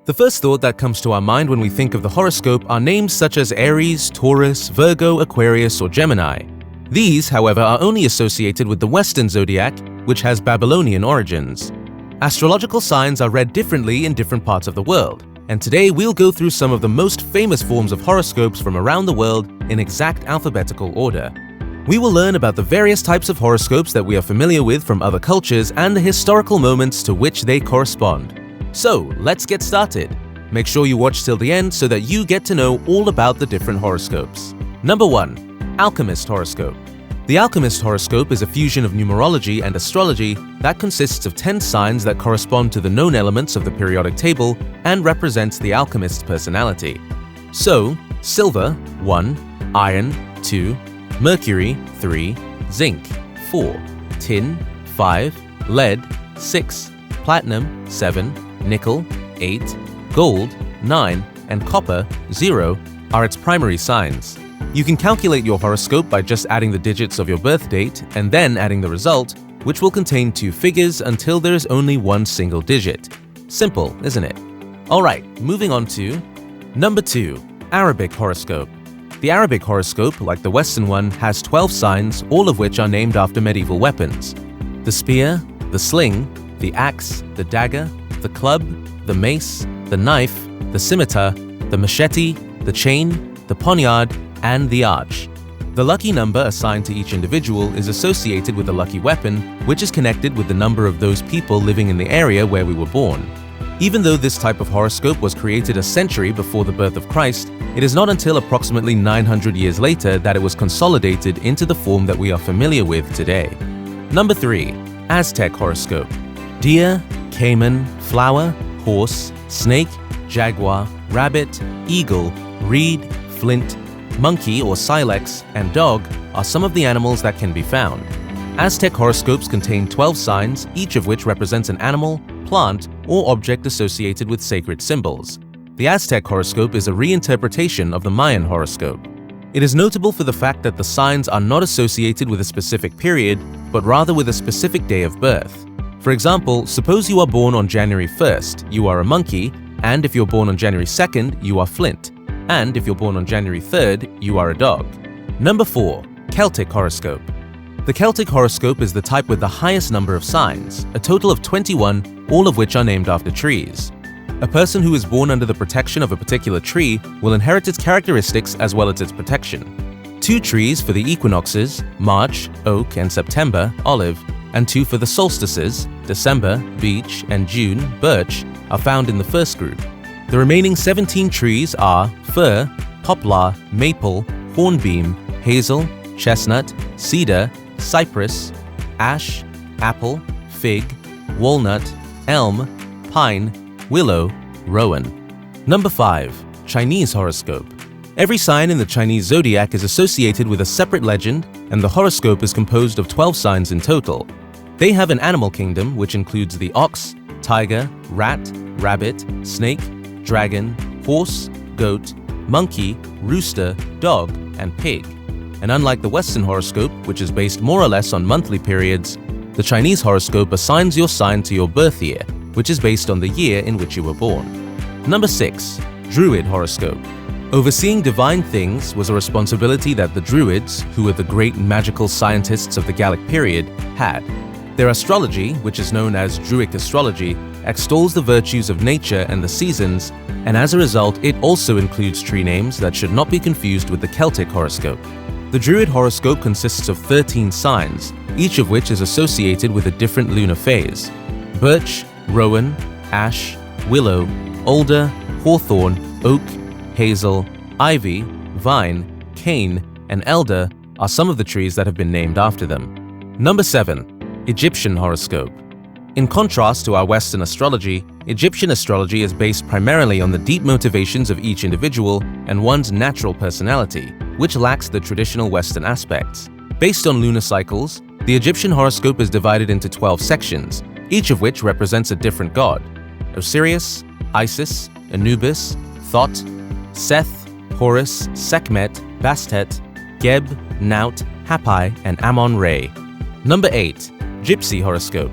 The first thought that comes to our mind when we think of the horoscope are names such as Aries, Taurus, Virgo, Aquarius, or Gemini. These, however, are only associated with the Western zodiac, which has Babylonian origins. Astrological signs are read differently in different parts of the world, and today we'll go through some of the most famous forms of horoscopes from around the world in exact alphabetical order. We will learn about the various types of horoscopes that we are familiar with from other cultures and the historical moments to which they correspond. So, let's get started. Make sure you watch till the end so that you get to know all about the different horoscopes. Number 1. Alchemist Horoscope. The Alchemist Horoscope is a fusion of numerology and astrology that consists of 10 signs that correspond to the known elements of the periodic table and represents the alchemist's personality. So, silver 1, iron 2, mercury 3, zinc 4, tin 5, lead 6, platinum 7, nickel 8, gold 9, and copper 0 are its primary signs. You can calculate your horoscope by just adding the digits of your birth date and then adding the result, which will contain 2 figures until there is only one single digit. Simple, isn't it? Alright, moving on to Number 2. Arabic Horoscope. The Arabic horoscope, like the Western one, has 12 signs, all of which are named after medieval weapons. The spear, the sling, the axe, the dagger, the club, the mace, the knife, the scimitar, the machete, the chain, the poniard, and the arch. The lucky number assigned to each individual is associated with the lucky weapon, which is connected with the number of those people living in the area where we were born. Even though this type of horoscope was created a century before the birth of Christ, it is not until approximately 900 years later that it was consolidated into the form that we are familiar with today. Number 3. Aztec Horoscope. Deer, cayman, flower, horse, snake, jaguar, rabbit, eagle, reed, flint, monkey or silex, and dog are some of the animals that can be found. Aztec horoscopes contain 12 signs, each of which represents an animal, plant, or object associated with sacred symbols. The Aztec horoscope is a reinterpretation of the Mayan horoscope. It is notable for the fact that the signs are not associated with a specific period, but rather with a specific day of birth. For example, suppose you are born on January 1st, you are a monkey, and if you're born on January 2nd, you are flint. And if you're born on January 3rd, you are a dog. Number 4. Celtic Horoscope. The Celtic Horoscope is the type with the highest number of signs, a total of 21, all of which are named after trees. A person who is born under the protection of a particular tree will inherit its characteristics as well as its protection. 2 trees for the equinoxes, March, oak, and September, olive, and 2 for the solstices, December, beech, and June, birch, are found in the first group. The remaining 17 trees are fir, poplar, maple, hornbeam, hazel, chestnut, cedar, cypress, ash, apple, fig, walnut, elm, pine, willow, rowan. Number 5. Chinese Horoscope. Every sign in the Chinese zodiac is associated with a separate legend, and the horoscope is composed of 12 signs in total. They have an animal kingdom, which includes the ox, tiger, rat, rabbit, snake, dragon, horse, goat, monkey, rooster, dog, and pig. And unlike the Western horoscope, which is based more or less on monthly periods, the Chinese horoscope assigns your sign to your birth year, which is based on the year in which you were born. Number 6. Druid Horoscope. Overseeing divine things was a responsibility that the Druids, who were the great magical scientists of the Gallic period, had. Their astrology, which is known as Druidic astrology, extols the virtues of nature and the seasons, and as a result, it also includes tree names that should not be confused with the Celtic horoscope. The Druid horoscope consists of 13 signs, each of which is associated with a different lunar phase. Birch, rowan, ash, willow, alder, hawthorn, oak, hazel, ivy, vine, cane, and elder are some of the trees that have been named after them. Number 7. Egyptian Horoscope. In contrast to our Western astrology, Egyptian astrology is based primarily on the deep motivations of each individual and one's natural personality, which lacks the traditional Western aspects. Based on lunar cycles, the Egyptian horoscope is divided into 12 sections, each of which represents a different god: Osiris, Isis, Anubis, Thoth, Seth, Horus, Sekhmet, Bastet, Geb, Naut, Hapi, and Amon-Re. Number 8. Gypsy Horoscope.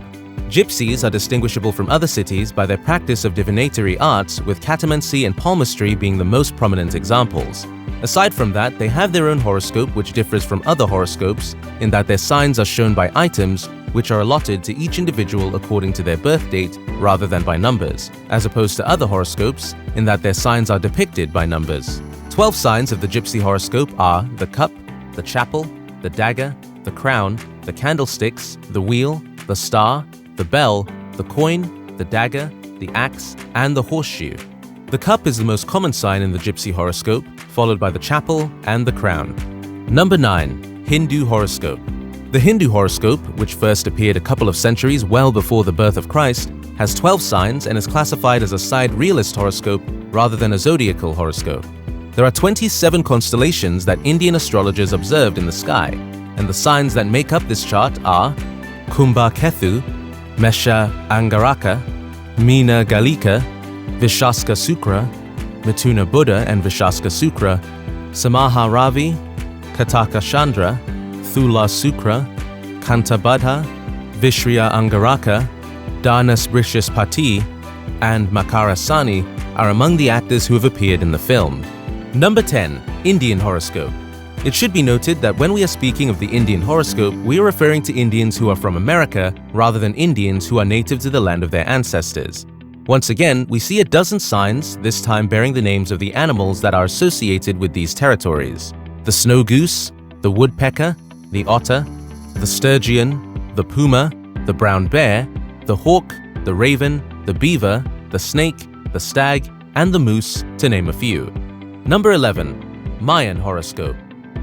Gypsies are distinguishable from other cities by their practice of divinatory arts, with catamancy and palmistry being the most prominent examples. Aside from that, they have their own horoscope which differs from other horoscopes in that their signs are shown by items which are allotted to each individual according to their birth date rather than by numbers, as opposed to other horoscopes in that their signs are depicted by numbers. 12 signs of the Gypsy horoscope are the cup, the chapel, the dagger, the crown, the candlesticks, the wheel, the star, the bell, the coin, the dagger, the axe, and the horseshoe. The cup is the most common sign in the Gypsy horoscope, followed by the chapel and the crown. Number 9. Hindu Horoscope. The Hindu horoscope, which first appeared a couple of centuries well before the birth of Christ, has 12 signs and is classified as a side-realist horoscope rather than a zodiacal horoscope. There are 27 constellations that Indian astrologers observed in the sky, and the signs that make up this chart are Kumbha Kethu, Mesha Angaraka, Meena Galika, Vishaska Sukra, Mithuna Buddha and Vishaska Sukra, Samaha Ravi, Kataka Chandra, Thula Sukra, Kantabadha, Vishriya Angaraka, Danas Brihaspati, and Makara Sani are among the actors who have appeared in the film. Number 10. Indian Horoscope. It should be noted that when we are speaking of the Indian horoscope, we are referring to Indians who are from America rather than Indians who are native to the land of their ancestors. Once again, we see a dozen signs, this time bearing the names of the animals that are associated with these territories. The snow goose, the woodpecker, the otter, the sturgeon, the puma, the brown bear, the hawk, the raven, the beaver, the snake, the stag, and the moose, to name a few. Number 11. Mayan Horoscope.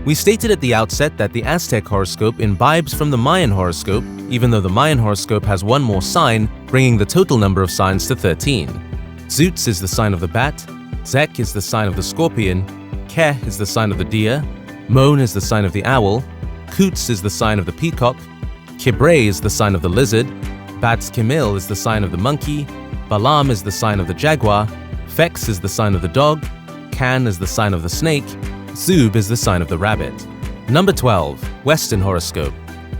We stated at the outset that the Aztec Horoscope imbibes from the Mayan Horoscope, even though the Mayan Horoscope has one more sign, bringing the total number of signs to 13. Zutz is the sign of the bat, Zek is the sign of the scorpion, Keh is the sign of the deer, Mon is the sign of the owl, Kutz is the sign of the peacock, Kibre is the sign of the lizard, Bats Kimil is the sign of the monkey, Balam is the sign of the jaguar, Fex is the sign of the dog, Kan is the sign of the snake, Zub is the sign of the rabbit. Number 12. Western Horoscope.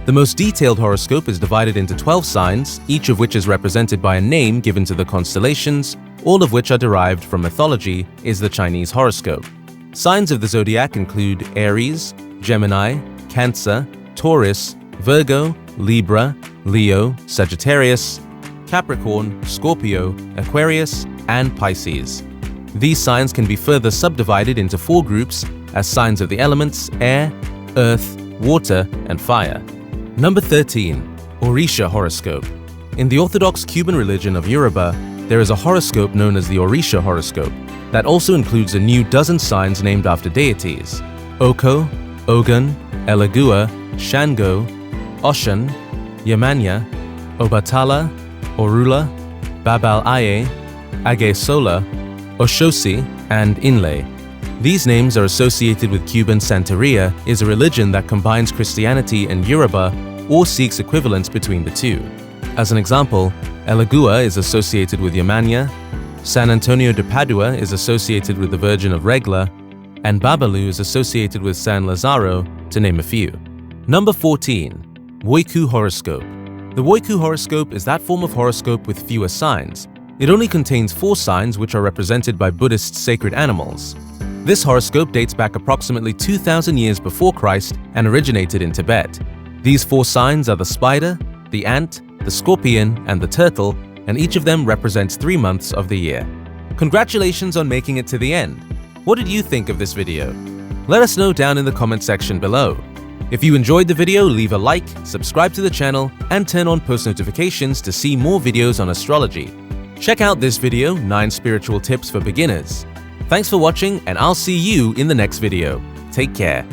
The most detailed horoscope is divided into 12 signs, each of which is represented by a name given to the constellations, all of which are derived from mythology, is the Chinese horoscope. Signs of the zodiac include Aries, Gemini, Cancer, Taurus, Virgo, Libra, Leo, Sagittarius, Capricorn, Scorpio, Aquarius, and Pisces. These signs can be further subdivided into 4 groups as signs of the elements air, earth, water, and fire. Number 13. Orisha Horoscope. In the Orthodox Cuban religion of Yoruba, there is a horoscope known as the Orisha Horoscope that also includes a new dozen signs named after deities: Oko, Ogun, Elegua, Shango, Oshan, Yamanya, Obatala, Orula, Babal Aye, Agesola, Oshosi, and Inle. These names are associated with Cuban Santeria, is a religion that combines Christianity and Yoruba or seeks equivalence between the two. As an example, Elegua is associated with Yamanya, San Antonio de Padua is associated with the Virgin of Regla, and Babalu is associated with San Lazaro, to name a few. Number 14. Waiku Horoscope. The Waiku Horoscope is that form of horoscope with fewer signs. It only contains 4 signs which are represented by Buddhist sacred animals. This horoscope dates back approximately 2,000 years before Christ and originated in Tibet. These 4 signs are the spider, the ant, the scorpion, and the turtle, and each of them represents 3 months of the year. Congratulations on making it to the end. What did you think of this video? Let us know down in the comment section below. If you enjoyed the video, leave a like, subscribe to the channel, and turn on post notifications to see more videos on astrology. Check out this video, 9 spiritual tips for beginners. Thanks for watching, and I'll see you in the next video. Take care.